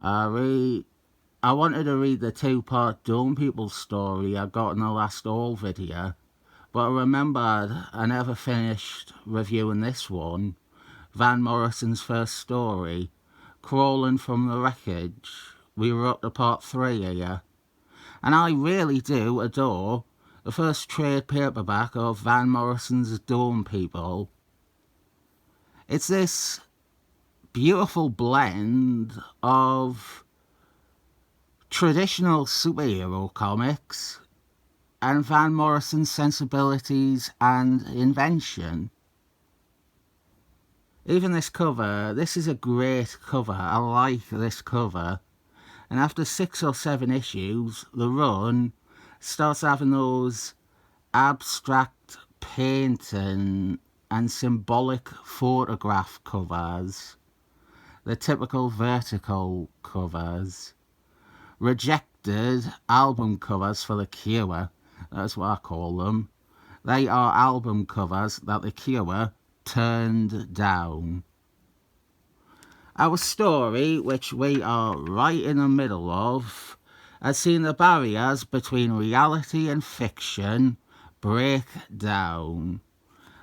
I wanted to read the two-part Dumb People story I got in the last haul video, but I remembered I never finished reviewing this one, Van Morrison's first story, Crawling from the Wreckage. We were up to part 3 here, and I really do adore the first trade paperback of Van Morrison's Dumb People. It's this beautiful blend of traditional superhero comics and Van Morrison's sensibilities and invention. Even this cover, this is a great cover. I like this cover. And after 6 or 7 issues, the run starts having those abstract painting and symbolic photograph covers, the typical vertical covers, rejected album covers for The Cure, that's what I call them. They are album covers that The Cure turned down. Our story, which we are right in the middle of, has seen the barriers between reality and fiction break down,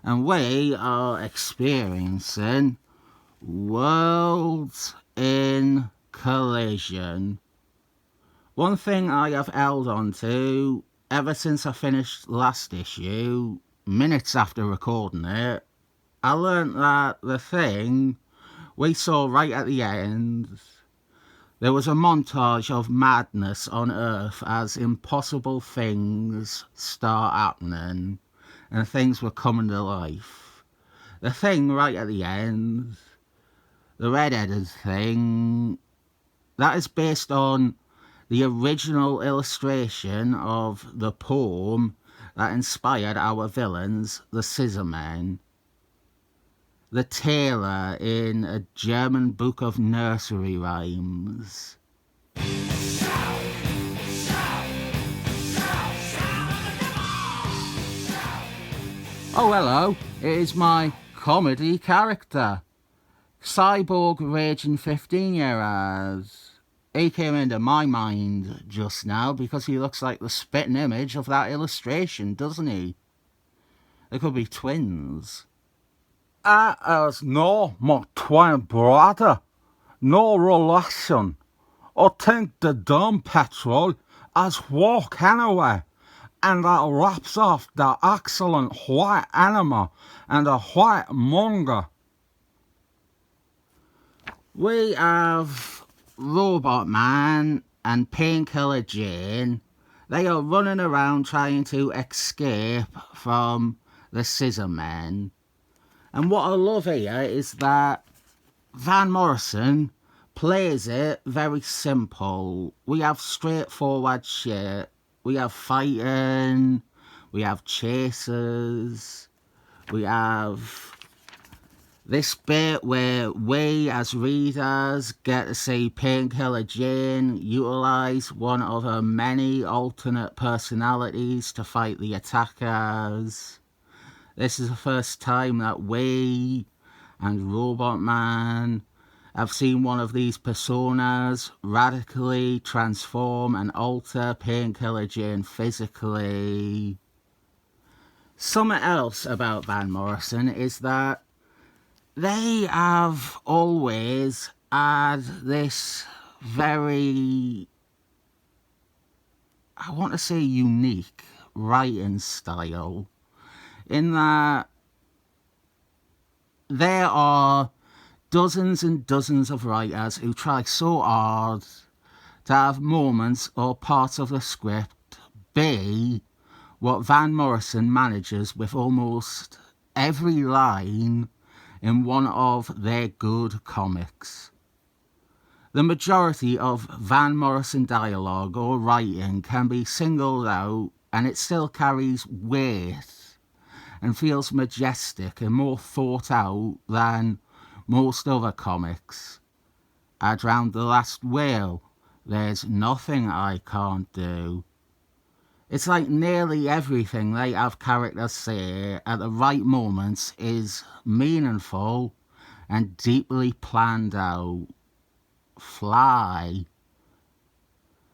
and we are experiencing worlds in collision. One thing I have held on to ever since I finished last issue, minutes after recording it, I learnt that the thing we saw right at the end, there was a montage of madness on Earth as impossible things start happening and things were coming to life. The thing right at the end, the red-headed thing, that is based on the original illustration of the poem that inspired our villains, the Scissormen. The tailor in a German book of nursery rhymes. Oh, hello, it is my comedy character, Cyborg Raging 15-year-olds. He came into my mind just now because he looks like the spitting image of that illustration, doesn't he? They could be twins. Is no my twin brother, no relation. I think the dumb petrol is walk anyway, and that wraps off the excellent white animal and the white monger. We have Robot Man and Painkiller Jane. They are running around trying to escape from the Scissormen. And what I love here is that Van Morrison plays it very simple. We have straightforward shit. We have fighting. We have chasers. We have this bit where we as readers get to see Painkiller Jane utilise one of her many alternate personalities to fight the attackers. This is the first time that we and Robot Man have seen one of these personas radically transform and alter Painkiller Jane physically. Something else about Van Morrison is that they have always had this very, I want to say unique writing style, in that there are dozens and dozens of writers who try so hard to have moments or parts of the script be what Van Morrison manages with almost every line in one of their good comics. The majority of Van Morrison dialogue or writing can be singled out and it still carries weight and feels majestic and more thought out than most other comics. I Drowned the Last Whale, There's Nothing I Can't Do. It's like nearly everything they have characters say at the right moments is meaningful and deeply planned out. fly.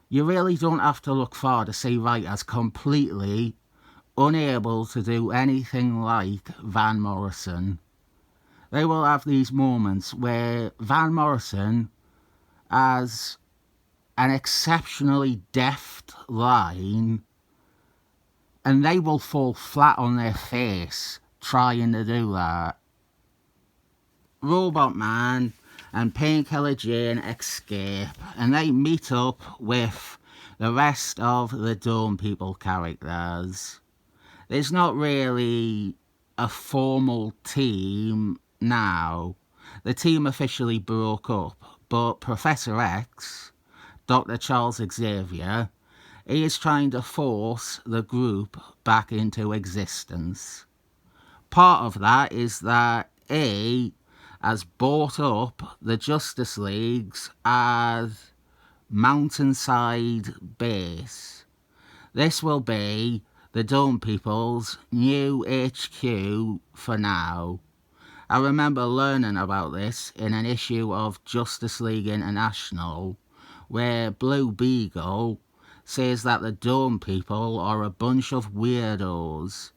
You really don't have to look far to see writers completely unable to do anything like Van Morrison. They will have these moments where Van Morrison has an exceptionally deft line and they will fall flat on their face trying to do that. Robot Man and Painkiller Jane escape and they meet up with the rest of the Dome People characters. There's not really a formal team now. The team officially broke up, but Professor X, Dr. Charles Xavier, he is trying to force the group back into existence. Part of that is that he has bought up the Justice League's as mountainside base. This will be the Dome People's new HQ for now. I remember learning about this in an issue of Justice League International where Blue Beetle says that the Dome People are a bunch of weirdos.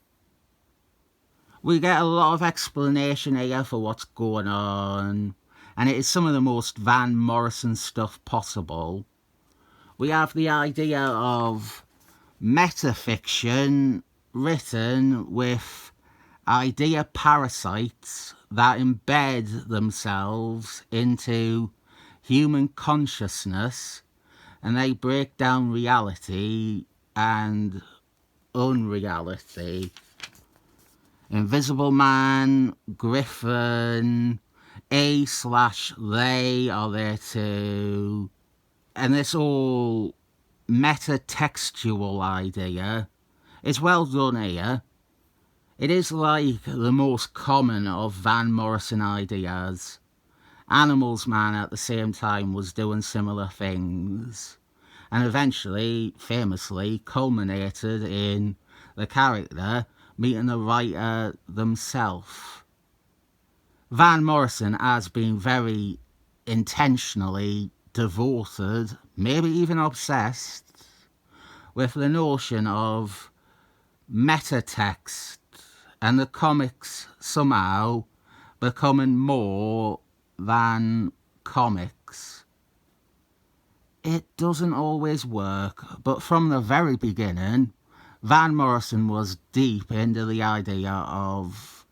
We get a lot of explanation here for what's going on, and it is some of the most Van Morrison stuff possible. We have the idea of metafiction written with idea parasites that embed themselves into human consciousness and they break down reality and unreality. Invisible Man, Griffin, A/they are there too. And this whole metatextual idea is well done here. It is like the most common of Van Morrison ideas. Animals Man at the same time was doing similar things, and eventually, famously, culminated in the character meeting the writer themselves. Van Morrison has been very intentionally devoted, maybe even obsessed, with the notion of metatext and the comics somehow becoming more than comics. It doesn't always work, but from the very beginning, Van Morrison was deep into the idea of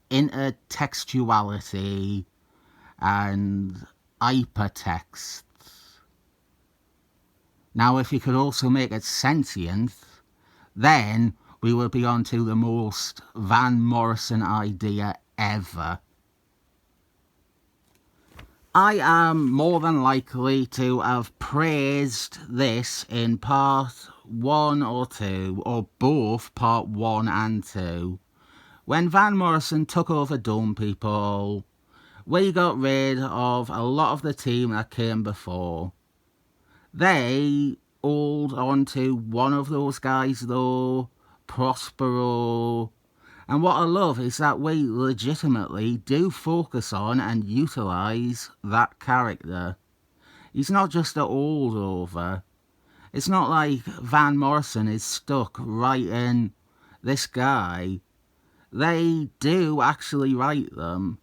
intertextuality and hypertext. Now, if you could also make it sentient, then we would be on to the most Van Morrison idea ever. I am more than likely to have praised this in part 1 or 2, or both part 1 and 2. When Van Morrison took over Dome People, we got rid of a lot of the team that came before. They hold on to one of those guys though, Prospero. And what I love is that we legitimately do focus on and utilise that character. He's not just a holdover. It's not like Van Morrison is stuck writing this guy. They do actually write them.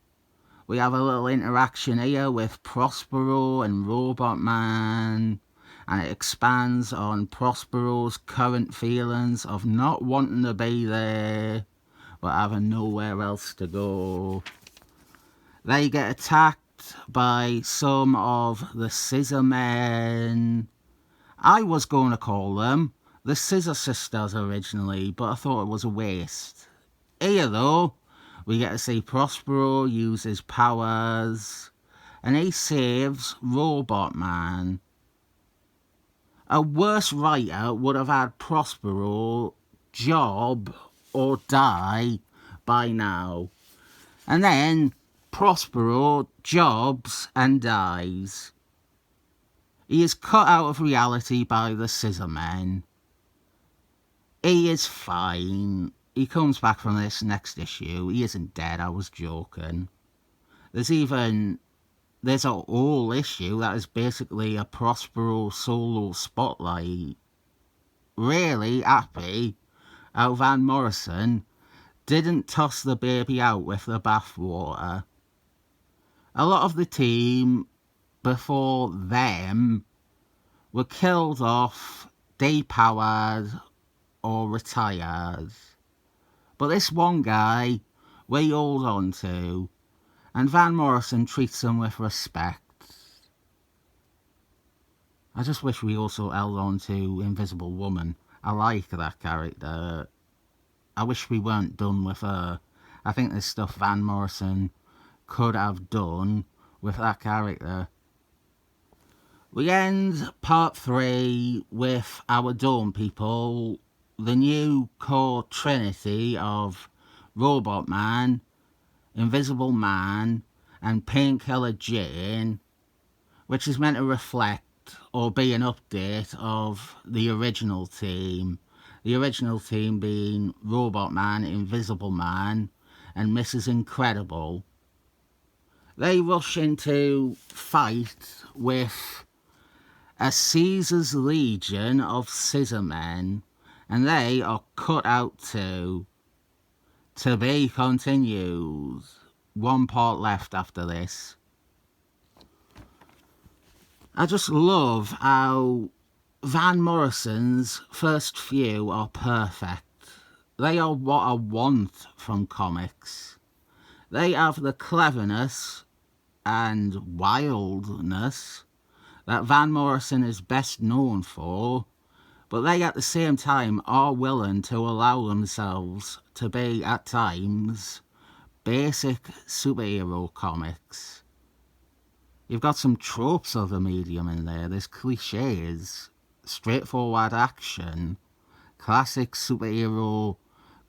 We have a little interaction here with Prospero and Robot Man, and it expands on Prospero's current feelings of not wanting to be there but having nowhere else to go. They get attacked by some of the Scissormen. I was going to call them the Scissor Sisters originally, but I thought it was a waste. Here though, we get to see Prospero use his powers, and he saves Robot Man. A worse writer would have had Prospero job or die by now. And then Prospero jobs and dies. He is cut out of reality by the Scissormen. He is fine. He comes back from this next issue. He isn't dead, I was joking. There's even there's a whole issue that is basically a Prospero solo spotlight. Really happy how Van Morrison didn't toss the baby out with the bathwater. A lot of the team before them were killed off, depowered, or retired. But this one guy we hold on to, and Van Morrison treats him with respect. I just wish we also held on to Invisible Woman. I like that character. I wish we weren't done with her. I think there's stuff Van Morrison could have done with that character. We end part 3 with our Dawn people, the new core trinity of Robot Man, Invisible Man, and Painkiller Jane, which is meant to reflect or be an update of the original team. The original team being Robot Man, Invisible Man, and Mrs. Incredible. They rush into fight with a Caesar's legion of Scissormen, and they are cut out too. To be continued. One part left after this. I just love how Van Morrison's first few are perfect. They are what I want from comics. They have the cleverness and wildness that Van Morrison is best known for, but they at the same time are willing to allow themselves to be, at times, basic superhero comics. You've got some tropes of the medium in there. There's cliches, straightforward action, classic superhero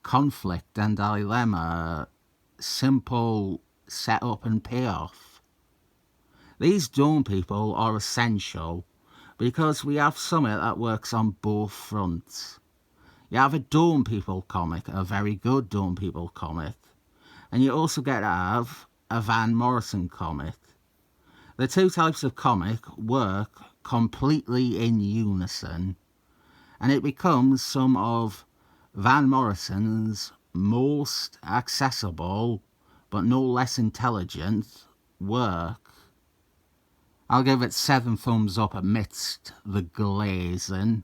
conflict and dilemma, simple setup and payoff. These Dawn people are essential because we have something that works on both fronts. You have a Dawn people comic, a very good Dawn people comic, and you also get to have a Van Morrison comic. The two types of comic work completely in unison, and it becomes some of Van Morrison's most accessible, but no less intelligent, work. I'll give it 7 thumbs up amidst the glazing.